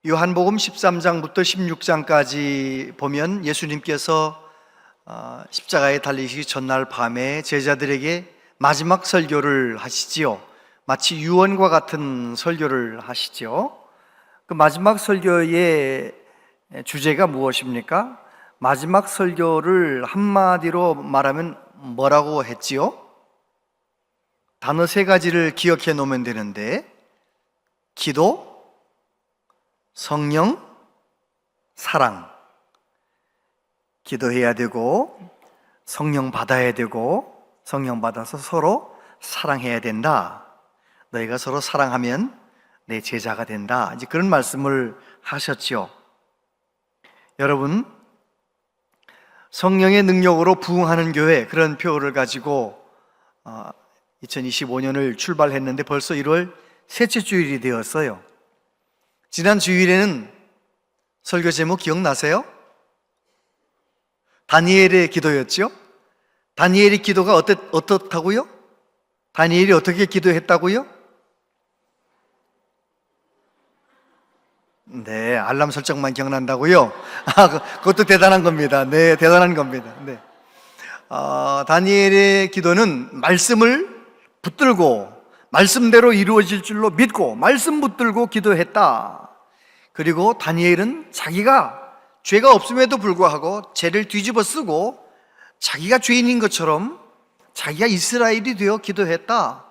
요한복음 13장부터 16장까지 보면 예수님께서 십자가에 달리시기 전날 밤에 제자들에게 마지막 설교를 하시지요. 마치 유언과 같은 설교를 하시죠. 그 마지막 설교의 주제가 무엇입니까? 마지막 설교를 한마디로 말하면 뭐라고 했지요? 단어 세 가지를 기억해 놓으면 되는데, 기도, 성령, 사랑. 기도해야 되고, 성령 받아야 되고, 성령 받아서 서로 사랑해야 된다. 너희가 서로 사랑하면 내 제자가 된다. 이제 그런 말씀을 하셨죠. 여러분, 성령의 능력으로 부흥하는 교회, 그런 표어를 가지고 2025년을 출발했는데 벌써 1월 셋째 주일이 되었어요. 지난 주일에는 설교 제목 기억나세요? 다니엘의 기도였죠? 다니엘의 기도가 어떻다고요? 다니엘이 어떻게 기도했다고요? 네, 알람 설정만 기억난다고요? 그것도 대단한 겁니다. 네, 대단한 겁니다. 네. 다니엘의 기도는 말씀을 붙들고 말씀대로 이루어질 줄로 믿고 말씀 붙들고 기도했다. 그리고 다니엘은 자기가 죄가 없음에도 불구하고 죄를 뒤집어 쓰고 자기가 죄인인 것처럼 자기가 이스라엘이 되어 기도했다.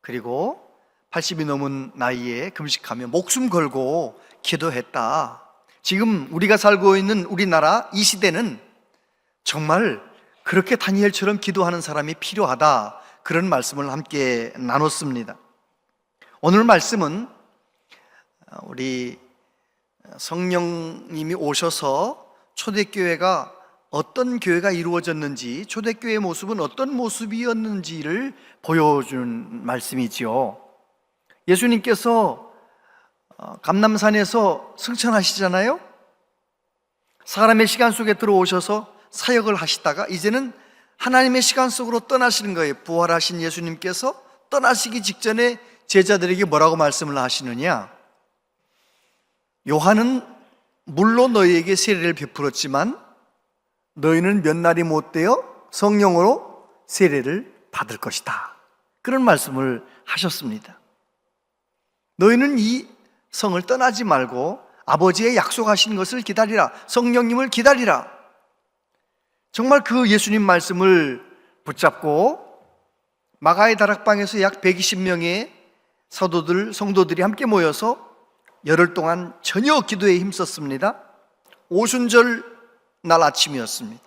그리고 80이 넘은 나이에 금식하며 목숨 걸고 기도했다. 지금 우리가 살고 있는 우리나라 이 시대는 정말 그렇게 다니엘처럼 기도하는 사람이 필요하다. 그런 말씀을 함께 나눴습니다. 오늘 말씀은 우리 성령님이 오셔서 초대교회가 어떤 교회가 이루어졌는지, 초대교회의 모습은 어떤 모습이었는지를 보여주는 말씀이지요. 예수님께서 감람산에서 승천하시잖아요. 사람의 시간 속에 들어오셔서 사역을 하시다가 이제는 하나님의 시간 속으로 떠나시는 거예요. 부활하신 예수님께서 떠나시기 직전에 제자들에게 뭐라고 말씀을 하시느냐? 요한은 물로 너희에게 세례를 베풀었지만 너희는 몇 날이 못 되어 성령으로 세례를 받을 것이다. 그런 말씀을 하셨습니다. 너희는 이 성을 떠나지 말고 아버지의 약속하신 것을 기다리라. 성령님을 기다리라. 정말 그 예수님 말씀을 붙잡고 마가의 다락방에서 약 120명의 사도들, 성도들이 함께 모여서 열흘 동안 전혀 기도에 힘썼습니다. 오순절 날 아침이었습니다.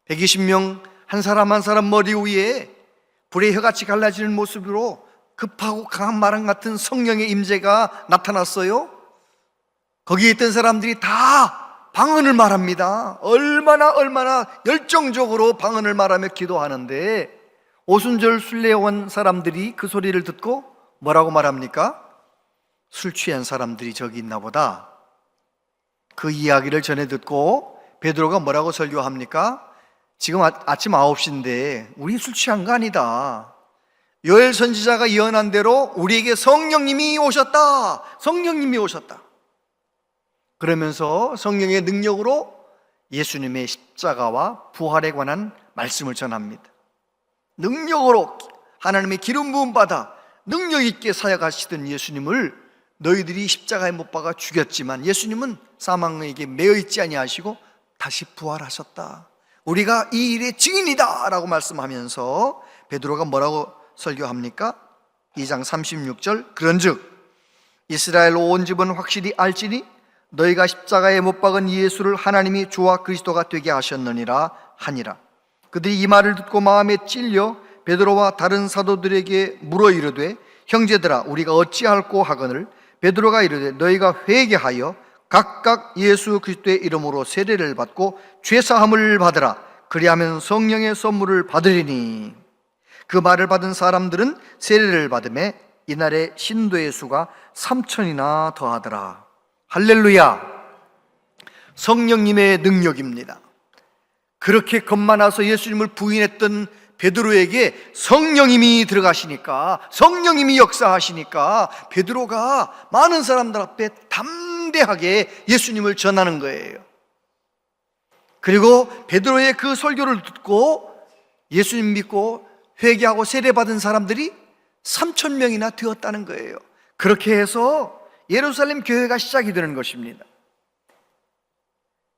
120명 한 사람 한 사람 머리 위에 불의 혀같이 갈라지는 모습으로 급하고 강한 바람 같은 성령의 임재가 나타났어요. 거기에 있던 사람들이 다 방언을 말합니다. 얼마나 열정적으로 방언을 말하며 기도하는데 오순절 순례 온 사람들이 그 소리를 듣고 뭐라고 말합니까? 술 취한 사람들이 저기 있나 보다. 그 이야기를 전해 듣고 베드로가 뭐라고 설교합니까? 지금 아침 9시인데 우리 술 취한 거 아니다. 요엘 선지자가 예언한 대로 우리에게 성령님이 오셨다. 성령님이 오셨다. 그러면서 성령의 능력으로 예수님의 십자가와 부활에 관한 말씀을 전합니다. 능력으로 하나님의 기름 부음 받아 능력 있게 사역하시던 예수님을 너희들이 십자가에 못 박아 죽였지만 예수님은 사망에게 매여 있지 아니하시고 다시 부활하셨다. 우리가 이 일의 증인이다 라고 말씀하면서 베드로가 뭐라고 설교합니까? 2장 36절 그런즉 이스라엘 온 집은 확실히 알지니 너희가 십자가에 못 박은 예수를 하나님이 주와 그리스도가 되게 하셨느니라 하니라. 그들이 이 말을 듣고 마음에 찔려 베드로와 다른 사도들에게 물어 이르되 형제들아 우리가 어찌할꼬 하거늘 베드로가 이르되 너희가 회개하여 각각 예수 그리스도의 이름으로 세례를 받고 죄사함을 받으라. 그리하면 성령의 선물을 받으리니. 그 말을 받은 사람들은 세례를 받음에 이날의 신도의 수가 3,000이나 더하더라. 할렐루야. 성령님의 능력입니다. 그렇게 겁 많아서 예수님을 부인했던 베드로에게 성령님이 들어가시니까, 성령님이 역사하시니까 베드로가 많은 사람들 앞에 담대하게 예수님을 전하는 거예요. 그리고 베드로의 그 설교를 듣고 예수님 믿고 회개하고 세례받은 사람들이 3,000명이나 되었다는 거예요. 그렇게 해서 예루살렘 교회가 시작이 되는 것입니다.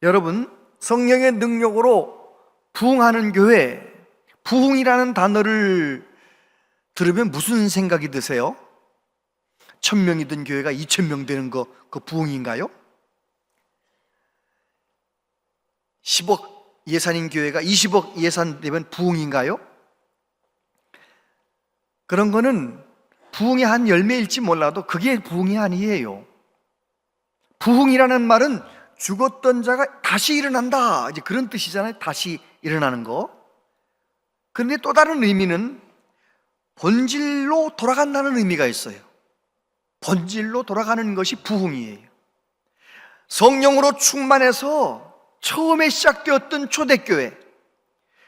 여러분, 성령의 능력으로 부흥하는 교회, 부흥이라는 단어를 들으면 무슨 생각이 드세요? 1,000명이던 교회가 2,000명 되는 거, 그 부흥인가요? 10억 예산인 교회가 20억 예산 되면 부흥인가요? 그런 거는 부흥의 한 열매일지 몰라도 그게 부흥이 아니에요. 부흥이라는 말은 죽었던 자가 다시 일어난다, 이제 그런 뜻이잖아요. 다시 일어나는 거. 그런데 또 다른 의미는 본질로 돌아간다는 의미가 있어요. 본질로 돌아가는 것이 부흥이에요. 성령으로 충만해서 처음에 시작되었던 초대교회,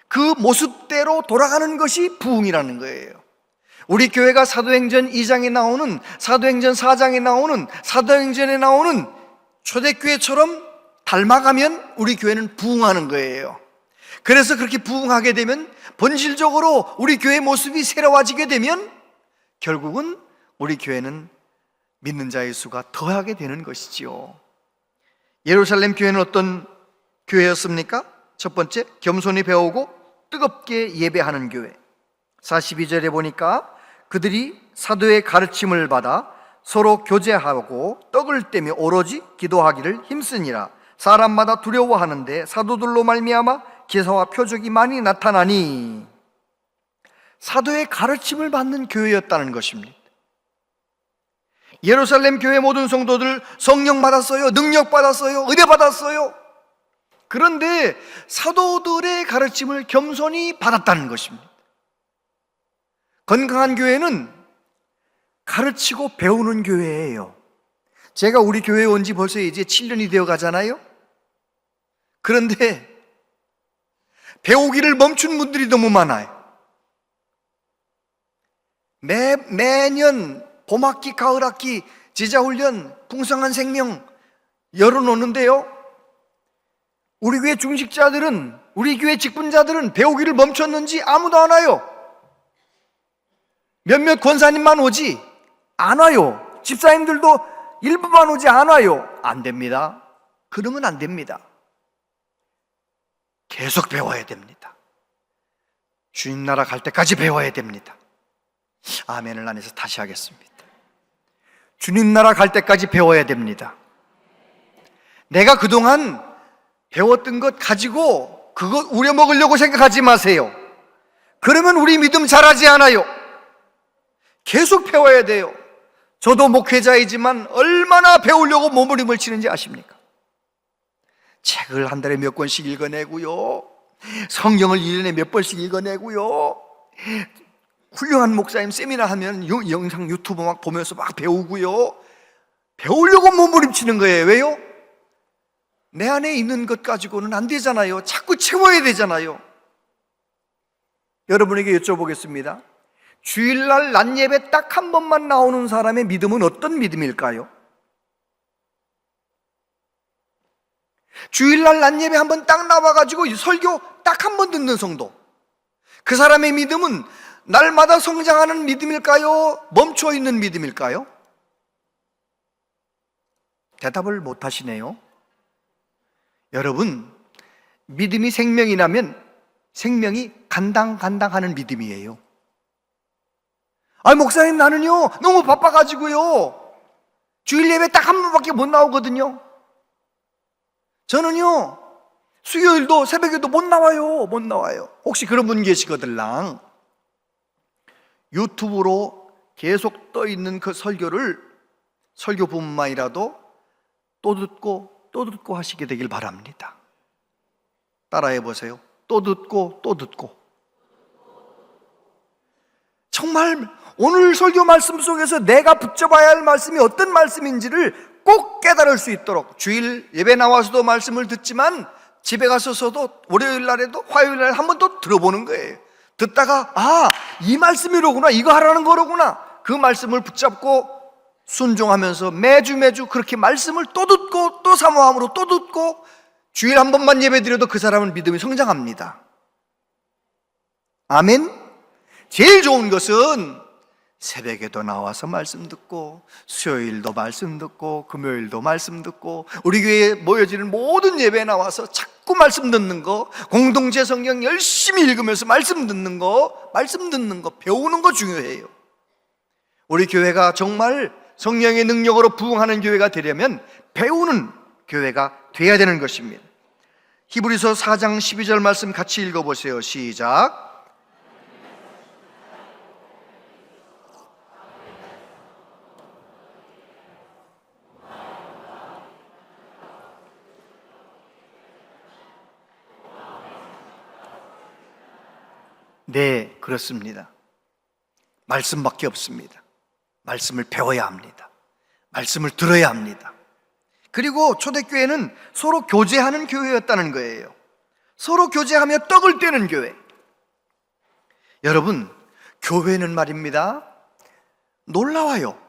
그 모습대로 돌아가는 것이 부흥이라는 거예요. 우리 교회가 사도행전 2장에 나오는, 사도행전 4장에 나오는, 사도행전에 나오는 초대교회처럼 닮아가면 우리 교회는 부흥하는 거예요. 그래서 그렇게 부흥하게 되면, 본질적으로 우리 교회 모습이 새로워지게 되면 결국은 우리 교회는 믿는 자의 수가 더하게 되는 것이지요. 예루살렘 교회는 어떤 교회였습니까? 첫 번째, 겸손히 배우고 뜨겁게 예배하는 교회. 42절에 보니까 그들이 사도의 가르침을 받아 서로 교제하고 떡을 떼며 오로지 기도하기를 힘쓰니라. 사람마다 두려워하는데 사도들로 말미암아 기사와 표적이 많이 나타나니. 사도의 가르침을 받는 교회였다는 것입니다. 예루살렘 교회 모든 성도들 성령 받았어요, 능력 받았어요, 의뢰 받았어요. 그런데 사도들의 가르침을 겸손히 받았다는 것입니다. 건강한 교회는 가르치고 배우는 교회예요. 제가 우리 교회에 온 지 벌써 이제 7년이 되어 가잖아요. 그런데 배우기를 멈춘 분들이 너무 많아요. 매년 봄학기, 가을학기 제자훈련, 풍성한 생명 열어놓는데요, 우리 교회 중직자들은, 우리 교회 직분자들은 배우기를 멈췄는지 아무도 안 와요. 몇몇 권사님만 오지 안 와요. 집사님들도 일부만 오지 안 와요. 안 됩니다. 그러면 안 됩니다. 계속 배워야 됩니다. 주님 나라 갈 때까지 배워야 됩니다. 아멘을 안 해서 다시 하겠습니다. 주님 나라 갈 때까지 배워야 됩니다. 내가 그동안 배웠던 것 가지고 그거 우려먹으려고 생각하지 마세요. 그러면 우리 믿음 자라지 않아요. 계속 배워야 돼요. 저도 목회자이지만 얼마나 배우려고 몸부림을 치는지 아십니까? 책을 한 달에 몇 권씩 읽어내고요, 성경을 1년에 몇 번씩 읽어내고요, 훌륭한 목사님 세미나 하면 영상 유튜브 막 보면서 막 배우고요. 배우려고 몸부림치는 거예요. 왜요? 내 안에 있는 것 가지고는 안 되잖아요. 자꾸 채워야 되잖아요. 여러분에게 여쭤보겠습니다. 주일날 낮 예배 딱 한 번만 나오는 사람의 믿음은 어떤 믿음일까요? 주일날 낮 예배 한 번 딱 나와가지고 설교 딱 한 번 듣는 성도, 그 사람의 믿음은 날마다 성장하는 믿음일까요? 멈춰 있는 믿음일까요? 대답을 못 하시네요. 여러분, 믿음이 생명이 나면 생명이 간당간당하는 믿음이에요. 목사님, 나는요 너무 바빠가지고요 주일 예배 딱 한 번밖에 못 나오거든요. 저는요 수요일도 새벽에도 못 나와요. 혹시 그런 분 계시거들랑 유튜브로 계속 떠 있는 그 설교를, 설교 부분만이라도 또 듣고 또 듣고 하시게 되길 바랍니다. 따라해 보세요. 또 듣고 또 듣고. 정말 오늘 설교 말씀 속에서 내가 붙잡아야 할 말씀이 어떤 말씀인지를 꼭 깨달을 수 있도록, 주일 예배 나와서도 말씀을 듣지만 집에 가서도 월요일 날에도 화요일 날에 한 번 더 들어보는 거예요. 듣다가 이 말씀이로구나, 이거 하라는 거로구나, 그 말씀을 붙잡고 순종하면서 매주 그렇게 말씀을 또 듣고 또 사모함으로 또 듣고 주일 한 번만 예배드려도 그 사람은 믿음이 성장합니다. 아멘. 제일 좋은 것은 새벽에도 나와서 말씀 듣고, 수요일도 말씀 듣고, 금요일도 말씀 듣고, 우리 교회에 모여지는 모든 예배에 나와서 자꾸 말씀 듣는 거, 공동체 성경 열심히 읽으면서 말씀 듣는 거, 배우는 거 중요해요. 우리 교회가 정말 성령의 능력으로 부흥하는 교회가 되려면 배우는 교회가 돼야 되는 것입니다. 히브리서 4장 12절 말씀 같이 읽어보세요. 시작. 네, 그렇습니다. 말씀밖에 없습니다. 말씀을 배워야 합니다. 말씀을 들어야 합니다. 그리고 초대교회는 서로 교제하는 교회였다는 거예요. 서로 교제하며 떡을 떼는 교회. 여러분, 교회는 말입니다, 놀라워요.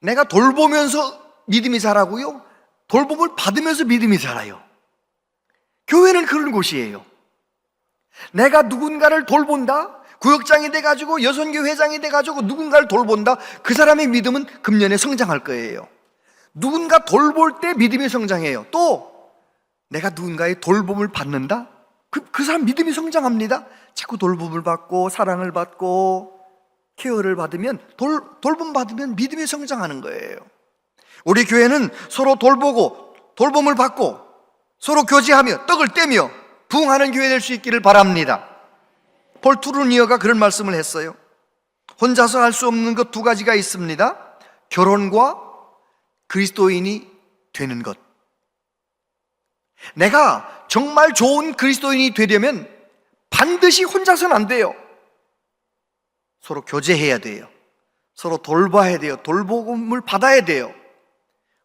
내가 돌보면서 믿음이 자라고요, 돌봄을 받으면서 믿음이 자라요. 교회는 그런 곳이에요. 내가 누군가를 돌본다, 구역장이 돼가지고 여선교 회장이 돼가지고 누군가를 돌본다, 그 사람의 믿음은 금년에 성장할 거예요. 누군가 돌볼 때 믿음이 성장해요. 또 내가 누군가의 돌봄을 받는다, 그 사람 믿음이 성장합니다. 자꾸 돌봄을 받고 사랑을 받고 케어를 받으면, 돌봄 받으면 믿음이 성장하는 거예요. 우리 교회는 서로 돌보고 돌봄을 받고 서로 교제하며 떡을 떼며 부흥하는 교회 될 수 있기를 바랍니다. 폴 투르니어가 그런 말씀을 했어요. 혼자서 할 수 없는 것 두 가지가 있습니다. 결혼과 그리스도인이 되는 것. 내가 정말 좋은 그리스도인이 되려면 반드시 혼자서는 안 돼요. 서로 교제해야 돼요. 서로 돌봐야 돼요. 돌봄을 받아야 돼요.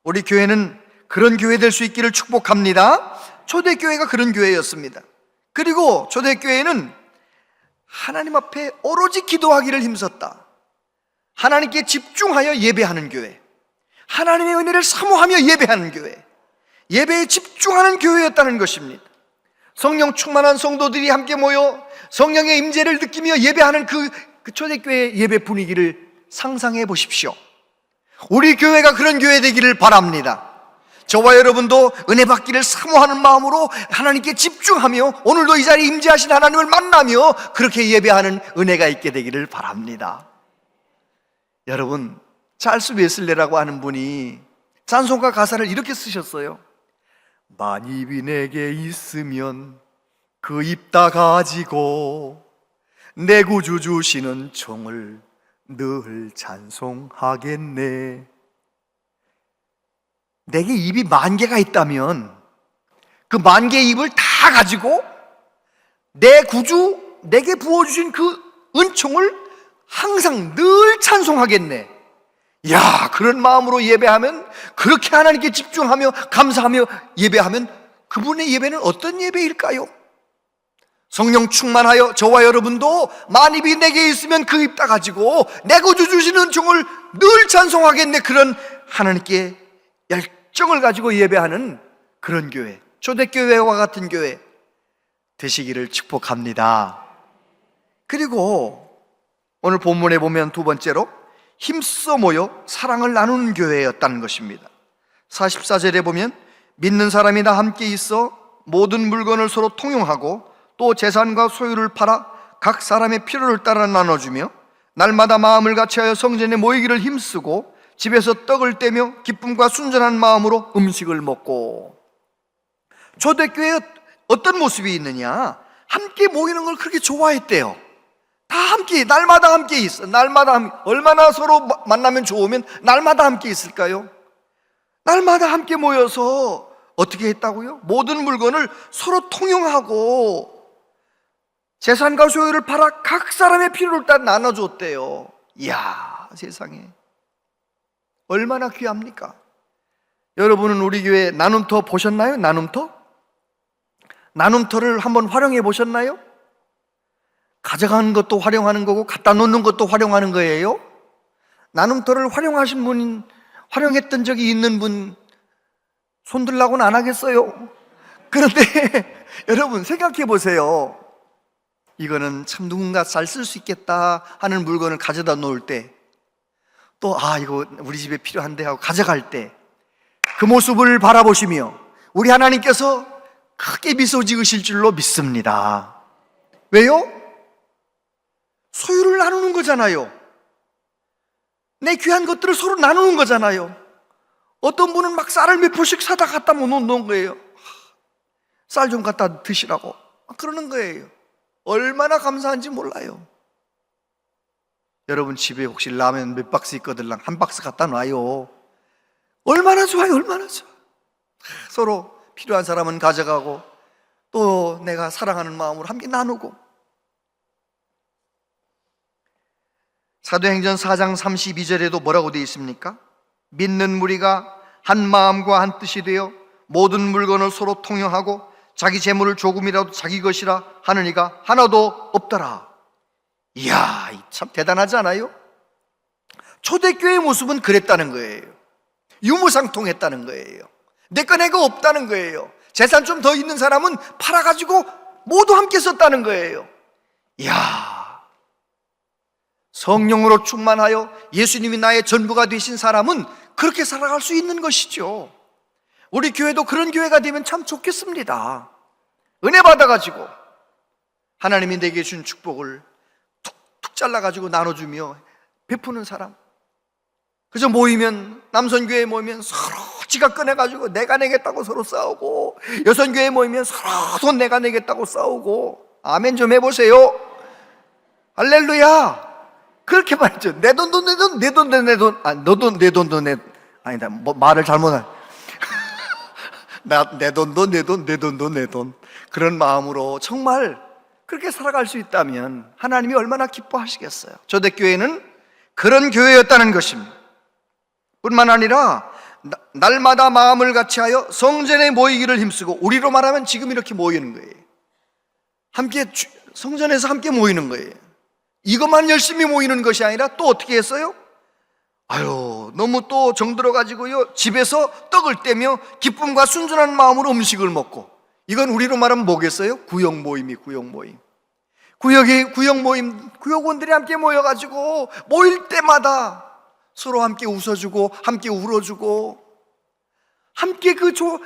우리 교회는 그런 교회 될 수 있기를 축복합니다. 초대교회가 그런 교회였습니다. 그리고 초대교회는 하나님 앞에 오로지 기도하기를 힘썼다. 하나님께 집중하여 예배하는 교회, 하나님의 은혜를 사모하며 예배하는 교회, 예배에 집중하는 교회였다는 것입니다. 성령 충만한 성도들이 함께 모여 성령의 임재를 느끼며 예배하는 그 초대교회의 예배 분위기를 상상해 보십시오. 우리 교회가 그런 교회 되기를 바랍니다. 저와 여러분도 은혜 받기를 사모하는 마음으로 하나님께 집중하며 오늘도 이 자리에 임재하신 하나님을 만나며 그렇게 예배하는 은혜가 있게 되기를 바랍니다. 여러분, 찰스 웨슬레라고 하는 분이 찬송가 가사를 이렇게 쓰셨어요. 만입이 내게 있으면 그 입 다 가지고 내 구주 주시는 총을 늘 찬송하겠네. 내게 입이 10,000개가 있다면 그 10,000개의 입을 다 가지고 내 구주, 내게 부어주신 그 은총을 항상 늘 찬송하겠네. 야, 그런 마음으로 예배하면, 그렇게 하나님께 집중하며 감사하며 예배하면 그분의 예배는 어떤 예배일까요? 성령 충만하여 저와 여러분도 만입이 내게 있으면 그 입 다 가지고 내 구주 주시는 은총을 늘 찬송하겠네. 그런 하나님께 열정을 가지고 예배하는 그런 교회, 초대교회와 같은 교회 되시기를 축복합니다. 그리고 오늘 본문에 보면 두 번째로 힘써 모여 사랑을 나누는 교회였다는 것입니다. 44절에 보면 믿는 사람이 다 함께 있어 모든 물건을 서로 통용하고 또 재산과 소유를 팔아 각 사람의 필요를 따라 나눠주며 날마다 마음을 같이하여 성전에 모이기를 힘쓰고 집에서 떡을 떼며 기쁨과 순전한 마음으로 음식을 먹고. 초대교회에 어떤 모습이 있느냐? 함께 모이는 걸 그렇게 좋아했대요. 다 함께, 날마다 함께 있어. 날마다 함께. 얼마나 서로 만나면 좋으면 날마다 함께 있을까요? 날마다 함께 모여서 어떻게 했다고요? 모든 물건을 서로 통용하고 재산과 소유를 팔아 각 사람의 필요를 다 나눠줬대요. 이야, 세상에 얼마나 귀합니까? 여러분은 우리 교회 나눔터 보셨나요? 나눔터? 나눔터를 한번 활용해 보셨나요? 가져가는 것도 활용하는 거고 갖다 놓는 것도 활용하는 거예요. 나눔터를 활용하신 분, 활용했던 적이 있는 분 손들라고는 안 하겠어요. 그런데 여러분 생각해 보세요. 이거는 참 누군가 잘 쓸 수 있겠다 하는 물건을 가져다 놓을 때, 또 이거 우리 집에 필요한데 하고 가져갈 때 그 모습을 바라보시며 우리 하나님께서 크게 미소 지으실 줄로 믿습니다. 왜요? 소유를 나누는 거잖아요. 내 귀한 것들을 서로 나누는 거잖아요. 어떤 분은 막 쌀을 몇 포씩 사다 갖다 놓는 거예요. 쌀 좀 갖다 드시라고 그러는 거예요. 얼마나 감사한지 몰라요. 여러분 집에 혹시 라면 몇 박스 있거든, 한 박스 갖다 놔요. 얼마나 좋아요. 얼마나 좋아. 서로 필요한 사람은 가져가고 또 내가 사랑하는 마음으로 함께 나누고. 사도행전 4장 32절에도 뭐라고 되어 있습니까? 믿는 무리가 한 마음과 한 뜻이 되어 모든 물건을 서로 통용하고 자기 재물을 조금이라도 자기 것이라 하는 이가 하나도 없더라. 이야, 참 대단하지 않아요? 초대교회의 모습은 그랬다는 거예요. 유무상통했다는 거예요. 내 거 내가 없다는 거예요. 재산 좀 더 있는 사람은 팔아가지고 모두 함께 썼다는 거예요. 이야, 성령으로 충만하여 예수님이 나의 전부가 되신 사람은 그렇게 살아갈 수 있는 것이죠. 우리 교회도 그런 교회가 되면 참 좋겠습니다. 은혜 받아가지고 하나님이 내게 준 축복을 툭툭 잘라가지고 나눠주며 베푸는 사람. 그저 모이면, 남선교회에 모이면 서로 지갑 꺼내가지고 내가 내겠다고 서로 싸우고, 여선교회에 모이면 서로 돈 내가 내겠다고 싸우고. 아멘 좀 해보세요. 할렐루야. 그렇게 말이죠. 내 돈도 내 돈, 내 돈도 내 돈. 너 돈, 내 돈도 내 돈. 아니다, 말을 잘못한. 내 돈도 내 돈, 내 돈도 내 돈. 그런 마음으로 정말 그렇게 살아갈 수 있다면 하나님이 얼마나 기뻐하시겠어요. 초대교회는 그런 교회였다는 것입니다. 뿐만 아니라 날마다 마음을 같이하여 성전에 모이기를 힘쓰고, 우리로 말하면 지금 이렇게 모이는 거예요. 함께 성전에서 함께 모이는 거예요. 이것만 열심히 모이는 것이 아니라 또 어떻게 했어요? 너무 또 정들어가지고요, 집에서 떡을 떼며 기쁨과 순전한 마음으로 음식을 먹고. 이건 우리로 말하면 뭐겠어요? 구역 모임이 구역 모임. 구역 모임, 구역원들이 함께 모여가지고 모일 때마다 서로 함께 웃어주고 함께 울어주고, 함께 그 5명,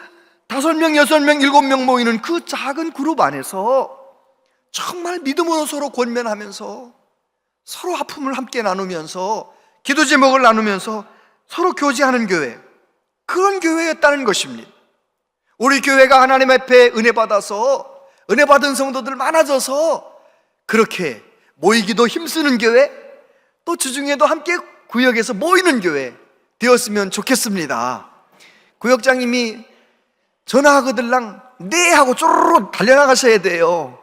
6명, 7명 모이는 그 작은 그룹 안에서 정말 믿음으로 서로 권면하면서 서로 아픔을 함께 나누면서 기도 제목을 나누면서 서로 교제하는 교회, 그런 교회였다는 것입니다. 우리 교회가 하나님 앞에 은혜 받아서, 은혜 받은 성도들 많아져서 그렇게 모이기도 힘쓰는 교회, 또 주중에도 함께 구역에서 모이는 교회 되었으면 좋겠습니다. 구역장님이 전화하거들랑 네 하고 쪼르르 달려나가셔야 돼요.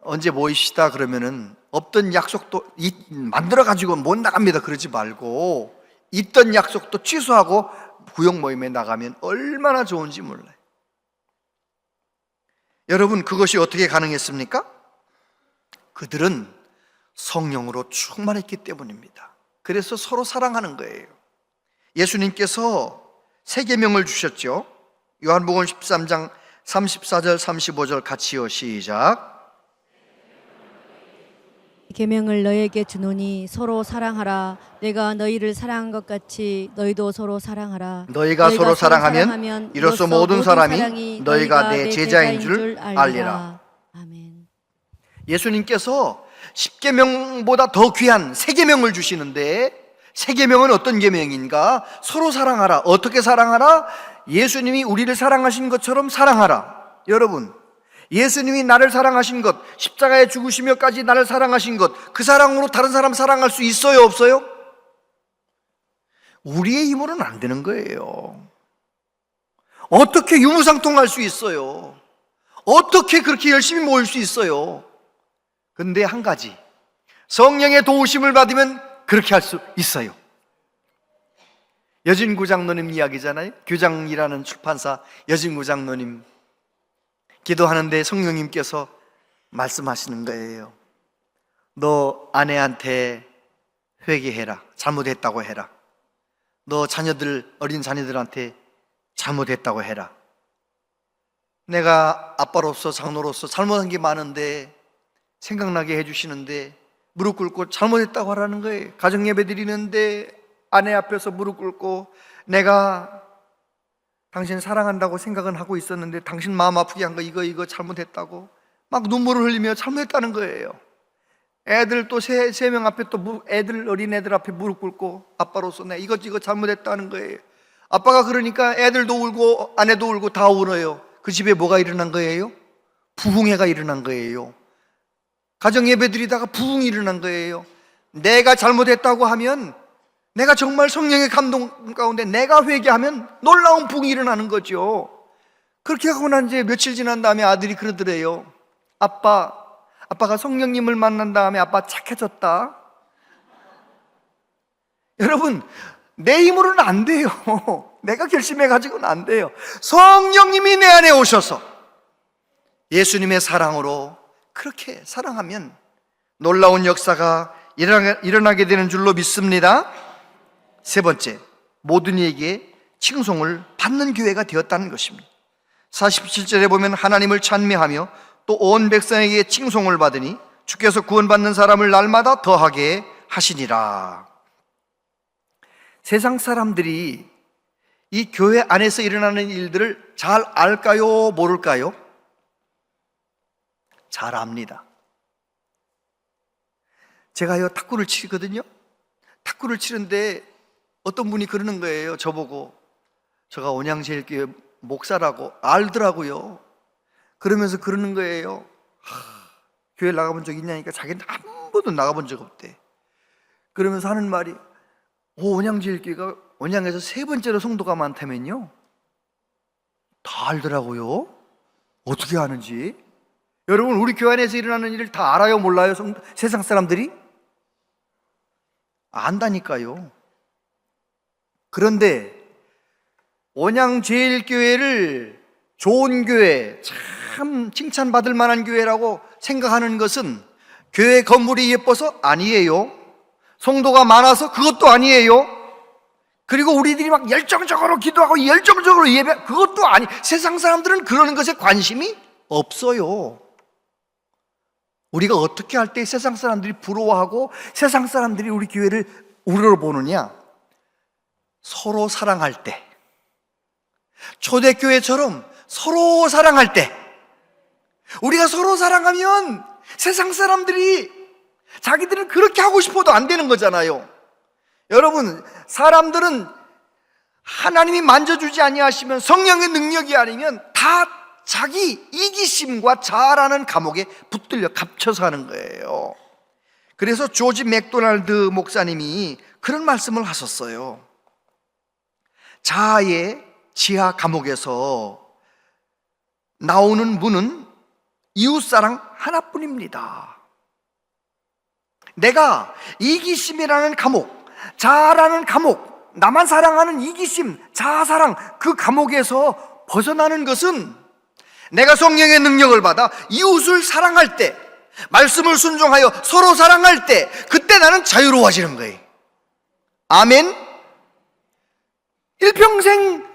언제 모이시다 그러면은 없던 약속도 만들어가지고 못 나갑니다 그러지 말고, 있던 약속도 취소하고 구역 모임에 나가면 얼마나 좋은지 몰라요. 여러분, 그것이 어떻게 가능했습니까? 그들은 성령으로 충만했기 때문입니다. 그래서 서로 사랑하는 거예요. 예수님께서 세 계명을 주셨죠. 요한복음 13장 34절 35절 같이요, 시작. 계명을 너에게 주노니 서로 사랑하라. 내가 너희를 사랑한 것 같이 너희도 서로 사랑하라. 너희가 서로 사랑하면 이로써 모든 사람이 너희가 내 제자인 줄 알리라. 아멘. 예수님께서 10계명보다 더 귀한 세 계명을 주시는데, 세 계명은 어떤 계명인가? 서로 사랑하라. 어떻게 사랑하라? 예수님이 우리를 사랑하신 것처럼 사랑하라. 여러분, 예수님이 나를 사랑하신 것, 십자가에 죽으시며까지 나를 사랑하신 것, 그 사랑으로 다른 사람 사랑할 수 있어요, 없어요? 우리의 힘으로는 안 되는 거예요. 어떻게 유무상통할 수 있어요? 어떻게 그렇게 열심히 모일 수 있어요? 근데 한 가지, 성령의 도우심을 받으면 그렇게 할 수 있어요. 여진구 장로님 이야기잖아요. 교장이라는 출판사 여진구 장로님 기도하는데 성령님께서 말씀하시는 거예요. 너 아내한테 회개해라. 잘못했다고 해라. 너 자녀들, 어린 자녀들한테 잘못했다고 해라. 내가 아빠로서 장로로서 잘못한 게 많은데 생각나게 해주시는데 무릎 꿇고 잘못했다고 하라는 거예요. 가정 예배 드리는데 아내 앞에서 무릎 꿇고 내가 당신 사랑한다고 생각은 하고 있었는데 당신 마음 아프게 한 거 이거 잘못했다고 막 눈물을 흘리며 잘못했다는 거예요. 애들 또 세 명 앞에 또 어린 애들 앞에 무릎 꿇고 아빠로서 내가 이거 잘못했다는 거예요. 아빠가 그러니까 애들도 울고 아내도 울고 다 울어요. 그 집에 뭐가 일어난 거예요? 부흥회가 일어난 거예요. 가정 예배 드리다가 부흥이 일어난 거예요. 내가 잘못했다고 하면 내가 정말 성령의 감동 가운데 내가 회개하면 놀라운 부흥이 일어나는 거죠. 그렇게 하고 난 이제 며칠 지난 다음에 아들이 그러더래요. 아빠가 성령님을 만난 다음에 아빠 착해졌다. 여러분, 내 힘으로는 안 돼요. 내가 결심해가지고는 안 돼요. 성령님이 내 안에 오셔서 예수님의 사랑으로 그렇게 사랑하면 놀라운 역사가 일어나게 되는 줄로 믿습니다. 세 번째, 모든 이에게 칭송을 받는 교회가 되었다는 것입니다. 47절에 보면 하나님을 찬미하며 또 온 백성에게 칭송을 받으니 주께서 구원받는 사람을 날마다 더하게 하시니라. 세상 사람들이 이 교회 안에서 일어나는 일들을 잘 알까요? 모를까요? 잘 압니다. 제가요 탁구를 치거든요. 탁구를 치는데 어떤 분이 그러는 거예요. 저보고 제가 온양제일교회 목사라고 알더라고요. 그러면서 그러는 거예요. 교회 나가본 적 있냐니까 자기는 한 번도 나가본 적 없대. 그러면서 하는 말이 온양제일교회가 온양에서 세 번째로 성도가 많다면요. 다 알더라고요. 어떻게 아는지. 여러분, 우리 교회 안에서 일어나는 일을 다 알아요, 몰라요? 세상 사람들이? 안다니까요. 그런데 온양제일교회를 좋은 교회, 참 칭찬받을 만한 교회라고 생각하는 것은 교회 건물이 예뻐서 아니에요. 성도가 많아서 그것도 아니에요. 그리고 우리들이 막 열정적으로 기도하고 열정적으로 예배, 그것도 아니. 세상 사람들은 그러는 것에 관심이 없어요. 우리가 어떻게 할 때 세상 사람들이 부러워하고 세상 사람들이 우리 교회를 우러러 보느냐? 서로 사랑할 때, 초대교회처럼 서로 사랑할 때, 우리가 서로 사랑하면 세상 사람들이 자기들은 그렇게 하고 싶어도 안 되는 거잖아요. 여러분, 사람들은 하나님이 만져주지 아니하시면, 성령의 능력이 아니면 다 자기 이기심과 자아라는 감옥에 붙들려 갇혀서 하는 거예요. 그래서 조지 맥도날드 목사님이 그런 말씀을 하셨어요. 자아의 지하 감옥에서 나오는 문은 이웃사랑 하나뿐입니다. 내가 이기심이라는 감옥, 자아라는 감옥, 나만 사랑하는 이기심, 자아사랑, 그 감옥에서 벗어나는 것은 내가 성령의 능력을 받아 이웃을 사랑할 때, 말씀을 순종하여 서로 사랑할 때, 그때 나는 자유로워지는 거예요. 아멘. 일평생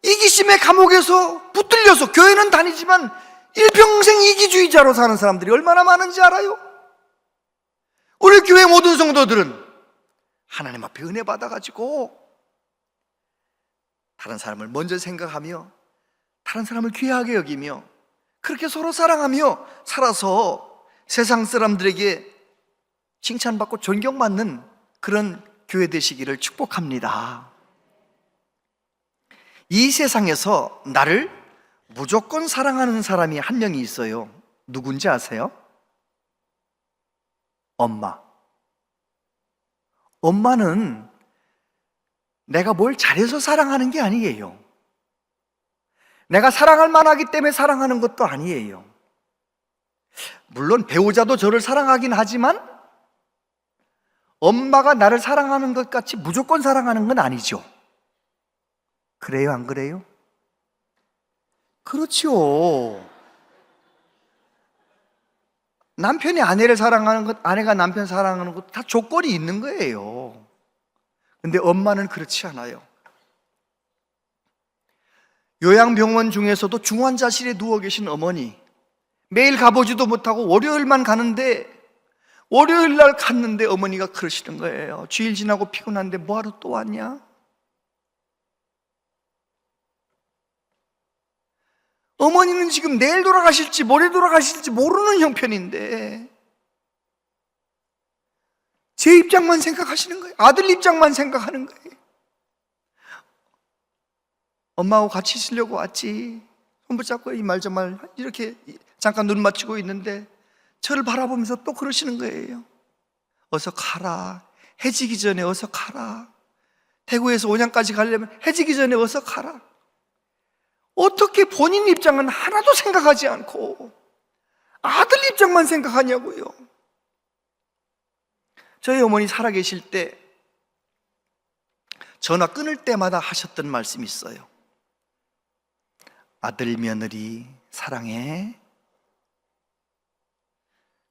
이기심의 감옥에서 붙들려서 교회는 다니지만 일평생 이기주의자로 사는 사람들이 얼마나 많은지 알아요? 우리 교회 모든 성도들은 하나님 앞에 은혜 받아가지고 다른 사람을 먼저 생각하며 다른 사람을 귀하게 여기며 그렇게 서로 사랑하며 살아서 세상 사람들에게 칭찬받고 존경받는 그런 교회 되시기를 축복합니다. 이 세상에서 나를 무조건 사랑하는 사람이 한 명이 있어요. 누군지 아세요? 엄마. 엄마는 내가 뭘 잘해서 사랑하는 게 아니에요. 내가 사랑할 만하기 때문에 사랑하는 것도 아니에요. 물론 배우자도 저를 사랑하긴 하지만 엄마가 나를 사랑하는 것 같이 무조건 사랑하는 건 아니죠. 그래요, 안 그래요? 그렇죠. 남편이 아내를 사랑하는 것, 아내가 남편 사랑하는 것 다 조건이 있는 거예요. 근데 엄마는 그렇지 않아요. 요양병원 중에서도 중환자실에 누워 계신 어머니, 매일 가보지도 못하고 월요일만 가는데, 월요일 날 갔는데 어머니가 그러시는 거예요. 주일 지나고 피곤한데 뭐하러 또 왔냐? 어머니는 지금 내일 돌아가실지 모레 돌아가실지 모르는 형편인데 제 입장만 생각하시는 거예요. 아들 입장만 생각하는 거예요. 엄마하고 같이 있으려고 왔지. 손 붙잡고 이 말 저 말 이렇게 잠깐 눈 맞추고 있는데 저를 바라보면서 또 그러시는 거예요. 어서 가라. 해지기 전에 어서 가라. 대구에서 온양까지 가려면 해지기 전에 어서 가라. 어떻게 본인 입장은 하나도 생각하지 않고 아들 입장만 생각하냐고요. 저희 어머니 살아계실 때 전화 끊을 때마다 하셨던 말씀이 있어요. 아들 며느리 사랑해.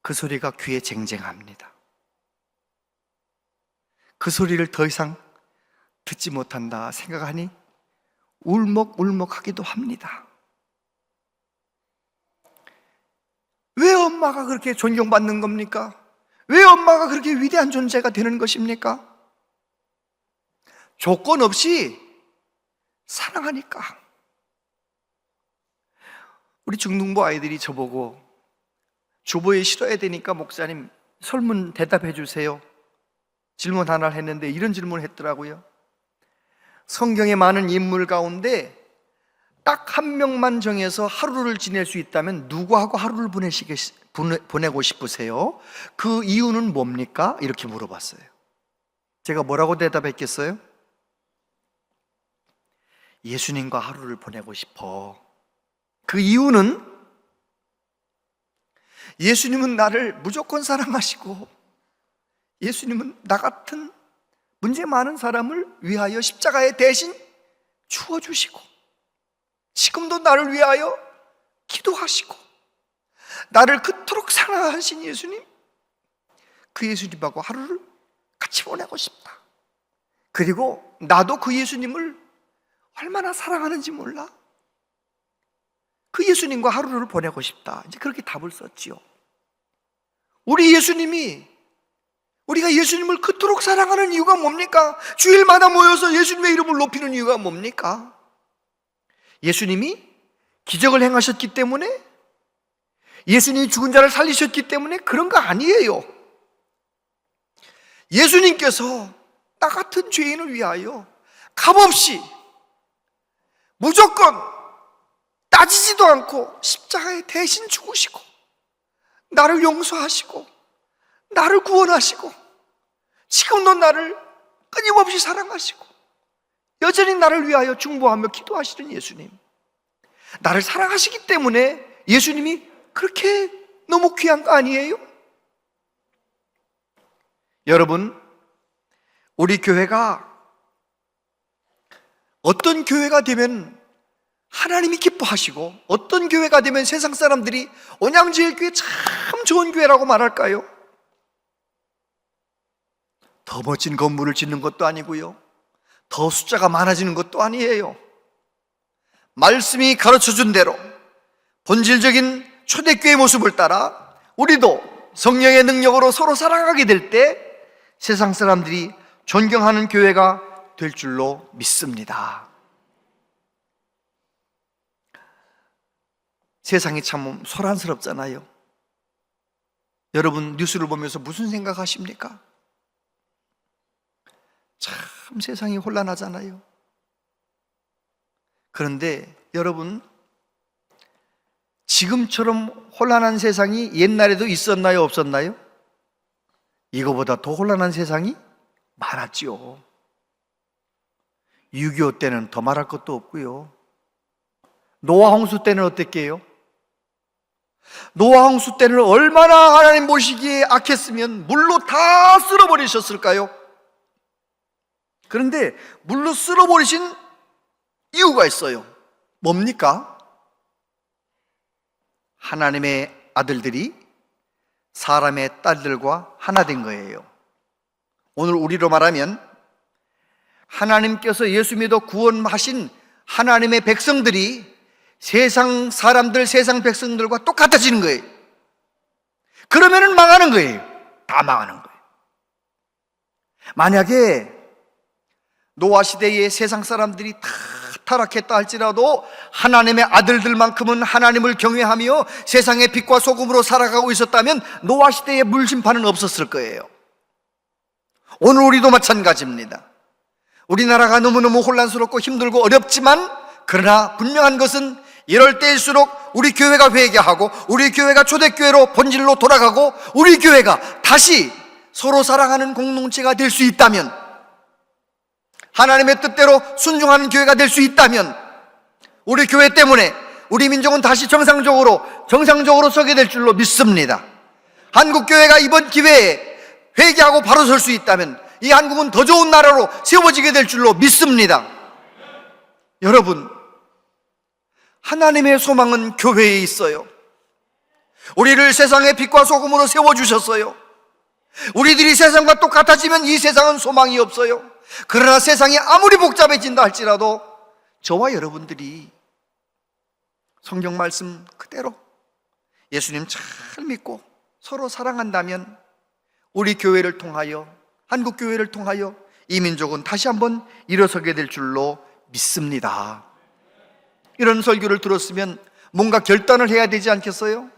그 소리가 귀에 쟁쟁합니다. 그 소리를 더 이상 듣지 못한다 생각하니 울먹울먹하기도 합니다. 왜 엄마가 그렇게 존경받는 겁니까? 왜 엄마가 그렇게 위대한 존재가 되는 것입니까? 조건 없이 사랑하니까. 우리 중등부 아이들이 저보고 주보에 실어야 되니까 목사님 설문 대답해 주세요. 질문 하나를 했는데 이런 질문을 했더라고요. 성경의 많은 인물 가운데 딱 한 명만 정해서 하루를 지낼 수 있다면 누구하고 하루를 보내고 싶으세요? 그 이유는 뭡니까? 이렇게 물어봤어요. 제가 뭐라고 대답했겠어요? 예수님과 하루를 보내고 싶어. 그 이유는 예수님은 나를 무조건 사랑하시고 예수님은 나 같은 문제 많은 사람을 위하여 십자가에 대신 죽어주시고 지금도 나를 위하여 기도하시고 나를 그토록 사랑하신 예수님, 그 예수님하고 하루를 같이 보내고 싶다. 그리고 나도 그 예수님을 얼마나 사랑하는지 몰라. 그 예수님과 하루를 보내고 싶다. 이제 그렇게 답을 썼지요. 우리가 예수님을 그토록 사랑하는 이유가 뭡니까? 주일마다 모여서 예수님의 이름을 높이는 이유가 뭡니까? 예수님이 기적을 행하셨기 때문에, 예수님이 죽은 자를 살리셨기 때문에 그런 거 아니에요. 예수님께서 나 같은 죄인을 위하여 값없이 무조건 따지지도 않고 십자가에 대신 죽으시고 나를 용서하시고 나를 구원하시고 지금도 나를 끊임없이 사랑하시고 여전히 나를 위하여 중보하며 기도하시는 예수님, 나를 사랑하시기 때문에 예수님이 그렇게 너무 귀한 거 아니에요? 여러분, 우리 교회가 어떤 교회가 되면 하나님이 기뻐하시고 어떤 교회가 되면 세상 사람들이 온양제일교회 참 좋은 교회라고 말할까요? 더 멋진 건물을 짓는 것도 아니고요, 더 숫자가 많아지는 것도 아니에요. 말씀이 가르쳐준 대로 본질적인 초대교회의 모습을 따라 우리도 성령의 능력으로 서로 사랑하게 될 때 세상 사람들이 존경하는 교회가 될 줄로 믿습니다. 세상이 참 소란스럽잖아요. 여러분 뉴스를 보면서 무슨 생각하십니까? 참 세상이 혼란하잖아요. 그런데 여러분, 지금처럼 혼란한 세상이 옛날에도 있었나요? 없었나요? 이거보다 더 혼란한 세상이 많았지요. 6.25 때는 더 말할 것도 없고요. 노아 홍수 때는 어땠게요? 노아 홍수 때는 얼마나 하나님 보시기에 악했으면 물로 다 쓸어버리셨을까요? 그런데 물로 쓸어버리신 이유가 있어요. 뭡니까? 하나님의 아들들이 사람의 딸들과 하나 된 거예요. 오늘 우리로 말하면 하나님께서 예수 믿어 구원하신 하나님의 백성들이 세상 사람들, 세상 백성들과 똑같아지는 거예요. 그러면은 망하는 거예요. 다 망하는 거예요. 만약에 노아 시대에 세상 사람들이 다 타락했다 할지라도 하나님의 아들들만큼은 하나님을 경외하며 세상의 빛과 소금으로 살아가고 있었다면 노아 시대의 물심판은 없었을 거예요. 오늘 우리도 마찬가지입니다. 우리나라가 너무너무 혼란스럽고 힘들고 어렵지만, 그러나 분명한 것은 이럴 때일수록 우리 교회가 회개하고 우리 교회가 초대교회로 본질로 돌아가고 우리 교회가 다시 서로 사랑하는 공동체가 될 수 있다면, 하나님의 뜻대로 순종하는 교회가 될 수 있다면, 우리 교회 때문에 우리 민족은 다시 정상적으로 서게 될 줄로 믿습니다. 한국교회가 이번 기회에 회개하고 바로 설 수 있다면 이 한국은 더 좋은 나라로 세워지게 될 줄로 믿습니다. 여러분, 하나님의 소망은 교회에 있어요. 우리를 세상의 빛과 소금으로 세워주셨어요. 우리들이 세상과 똑같아지면 이 세상은 소망이 없어요. 그러나 세상이 아무리 복잡해진다 할지라도 저와 여러분들이 성경 말씀 그대로 예수님 잘 믿고 서로 사랑한다면 우리 교회를 통하여, 한국 교회를 통하여 이 민족은 다시 한번 일어서게 될 줄로 믿습니다. 이런 설교를 들었으면 뭔가 결단을 해야 되지 않겠어요?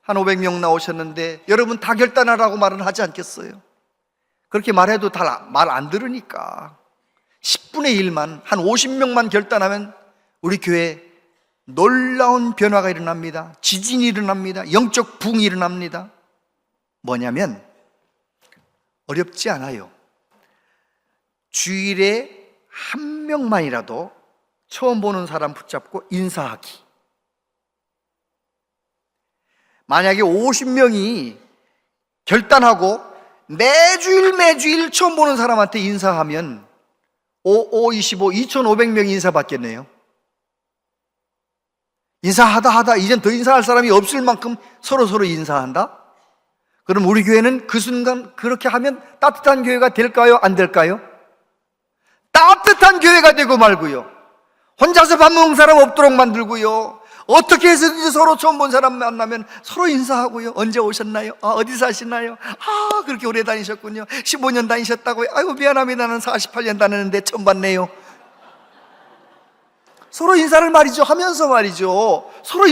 한 500명 나오셨는데 여러분 다 결단하라고 말은 하지 않겠어요? 그렇게 말해도 다 말 안 들으니까 10분의 1만, 한 50명만 결단하면 우리 교회에 놀라운 변화가 일어납니다. 지진이 일어납니다. 영적 부흥이 일어납니다. 뭐냐면 어렵지 않아요. 주일에 한 명만이라도 처음 보는 사람 붙잡고 인사하기. 만약에 50명이 결단하고 매주일 처음 보는 사람한테 인사하면 2,500명이 인사받겠네요. 인사하다 이젠 더 인사할 사람이 없을 만큼 서로 인사한다? 그럼 우리 교회는 그 순간 그렇게 하면 따뜻한 교회가 될까요? 안 될까요? 따뜻한 교회가 되고 말고요, 혼자서 밥 먹는 사람 없도록 만들고요, 어떻게 해서든지 서로 처음 본 사람 만나면 서로 인사하고요. 언제 오셨나요? 어디 사시나요? 그렇게 오래 다니셨군요. 15년 다니셨다고요? 아이고 미안합니다. 나는 48년 다녔는데 처음 봤네요. 서로 인사를 말이죠 하면서 말이죠, 서로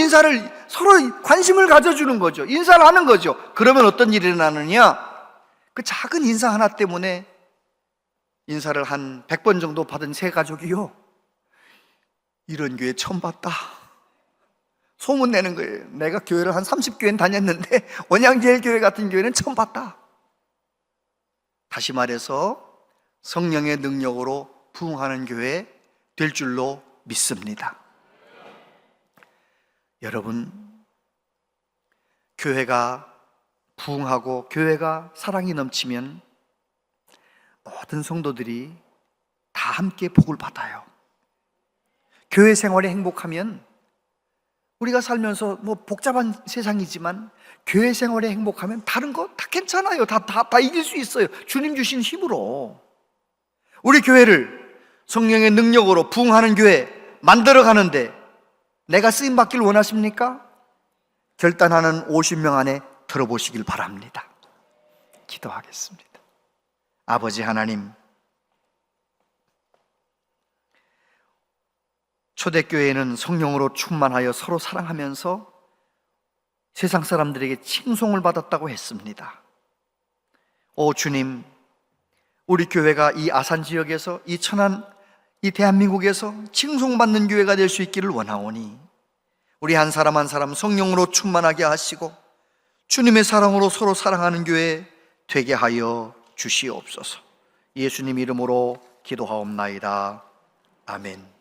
관심을 가져주는 거죠. 인사를 하는 거죠. 그러면 어떤 일이 일어나느냐, 그 작은 인사 하나 때문에 인사를 한 100번 정도 받은 새 가족이요, 이런 교회 처음 봤다 소문내는 거예요. 내가 교회를 한 30교회는 다녔는데 원양제일교회 같은 교회는 처음 봤다. 다시 말해서 성령의 능력으로 부흥하는 교회 될 줄로 믿습니다. 여러분, 교회가 부흥하고 교회가 사랑이 넘치면 모든 성도들이 다 함께 복을 받아요. 교회 생활에 행복하면, 우리가 살면서 복잡한 세상이지만 교회 생활에 행복하면 다른 거 다 괜찮아요. 다 이길 수 있어요. 주님 주신 힘으로. 우리 교회를 성령의 능력으로 부흥하는 교회 만들어 가는데 내가 쓰임 받길 원하십니까? 결단하는 50명 안에 들어보시길 바랍니다. 기도하겠습니다. 아버지 하나님, 초대교회는 성령으로 충만하여 서로 사랑하면서 세상 사람들에게 칭송을 받았다고 했습니다. 오 주님, 우리 교회가 이 아산 지역에서, 이 천안, 이 대한민국에서 칭송받는 교회가 될 수 있기를 원하오니 우리 한 사람 한 사람 성령으로 충만하게 하시고 주님의 사랑으로 서로 사랑하는 교회 되게 하여 주시옵소서. 예수님 이름으로 기도하옵나이다. 아멘.